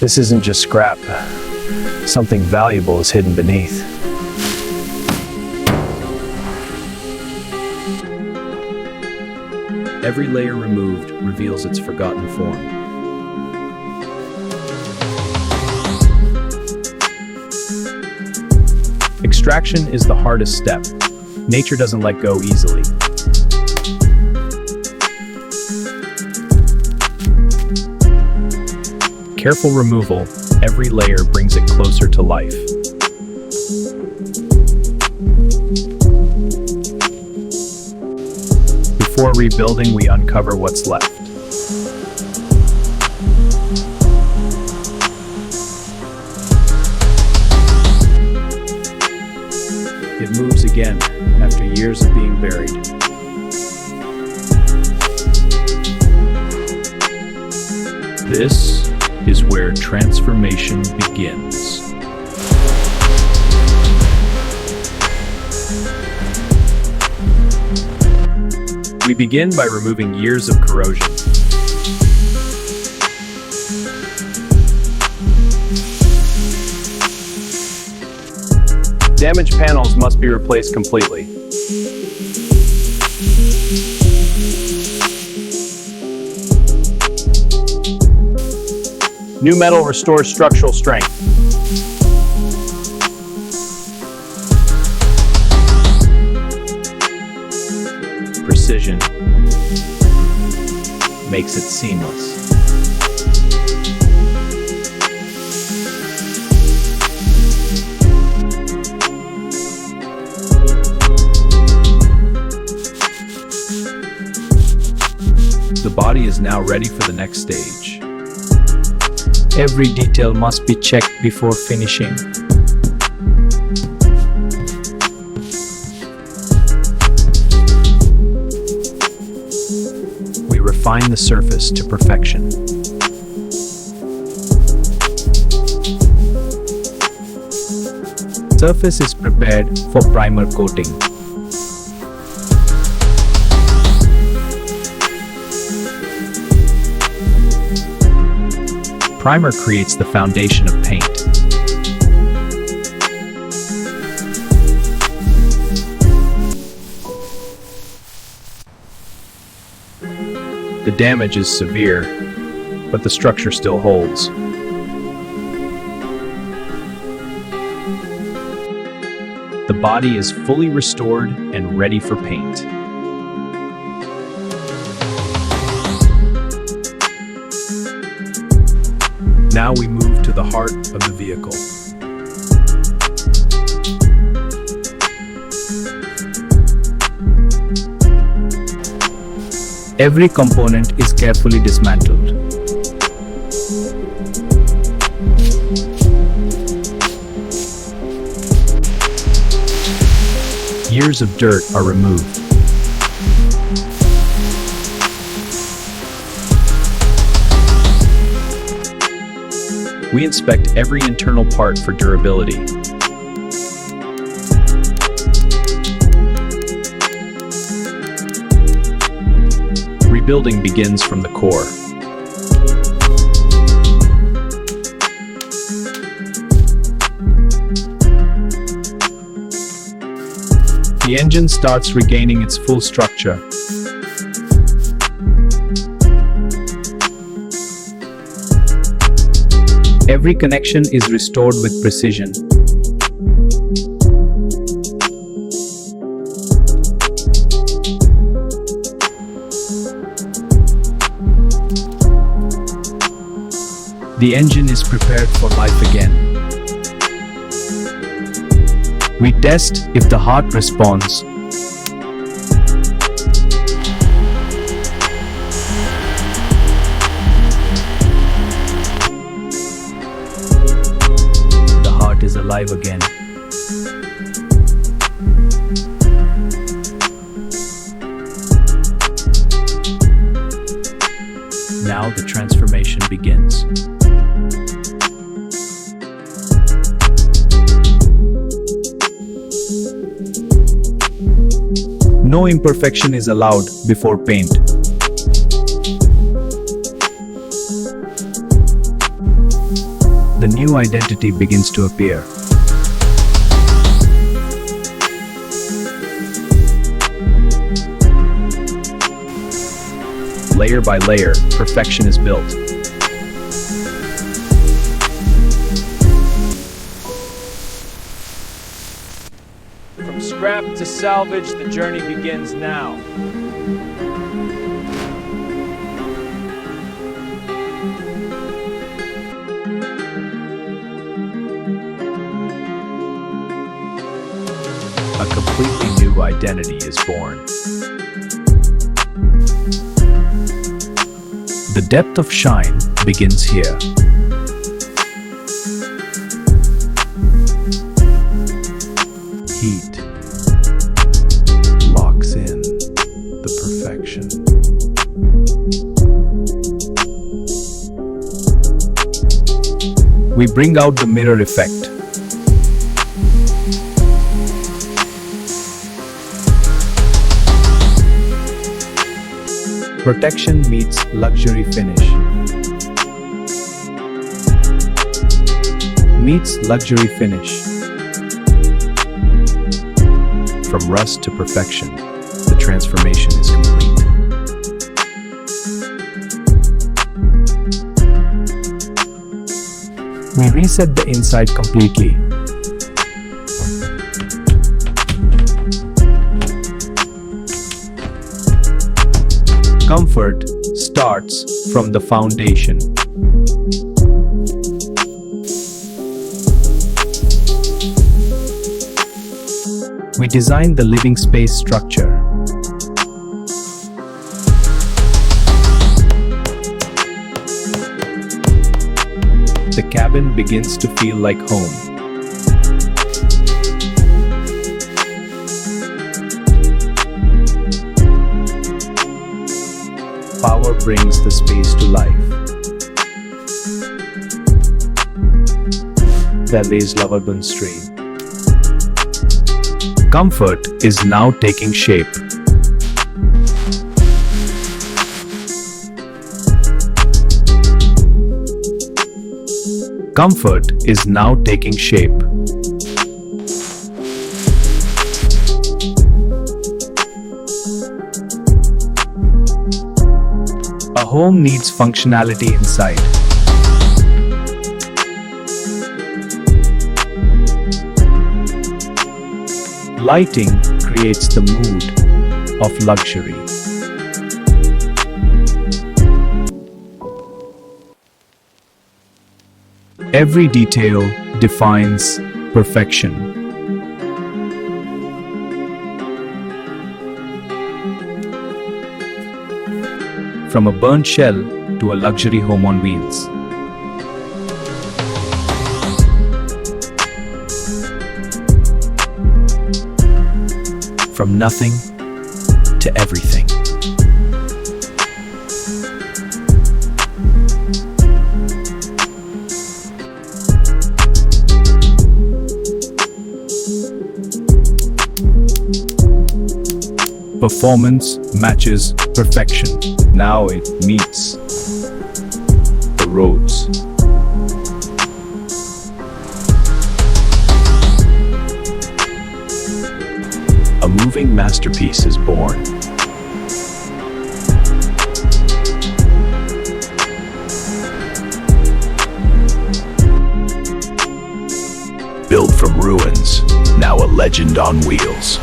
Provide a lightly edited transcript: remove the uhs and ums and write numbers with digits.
This isn't just scrap. Something valuable is hidden beneath. Every layer removed reveals its forgotten form. Extraction is the hardest step. Nature doesn't let go easily. Careful removal, every layer brings it closer to life. Before rebuilding, we uncover what's left. It moves again, after years of being buried. This is where transformation begins. We begin by removing years of corrosion. Damaged panels must be replaced completely. New metal restores structural strength. Precision makes it seamless. The body is now ready for the next stage. Every detail must be checked before finishing. We refine the surface to perfection. Surface is prepared for primer coating. Primer creates the foundation of paint. The damage is severe, but the structure still holds. The body is fully restored and ready for paint. Now we move to the heart of the vehicle. Every component is carefully dismantled. Years of dirt are removed. We inspect every internal part for durability. Rebuilding begins from the core. The engine starts regaining its full structure. Every connection is restored with precision. The engine is prepared for life again. We test if the heart responds. The heart is alive again. Now the transformation begins. No imperfection is allowed before paint. The new identity begins to appear. Layer by layer, perfection is built. From scrap to salvage, the journey begins now. A completely new identity is born. The depth of shine begins here. Heat locks in the perfection. We bring out the mirror effect. Protection meets luxury finish. Meets luxury finish. From rust to perfection, the transformation is complete. We reset the inside completely. Comfort starts from the foundation. We design the living space structure. The cabin begins to feel like home. Power brings the space to life. Valley's Loverburn Stream. Comfort is now taking shape. Comfort is now taking shape. A home needs functionality inside. Lighting creates the mood of luxury. Every detail defines perfection. From a burnt shell to a luxury home on wheels. From nothing to everything. Performance matches perfection. Now it meets the roads. A moving masterpiece is born. Built from ruins, now a legend on wheels.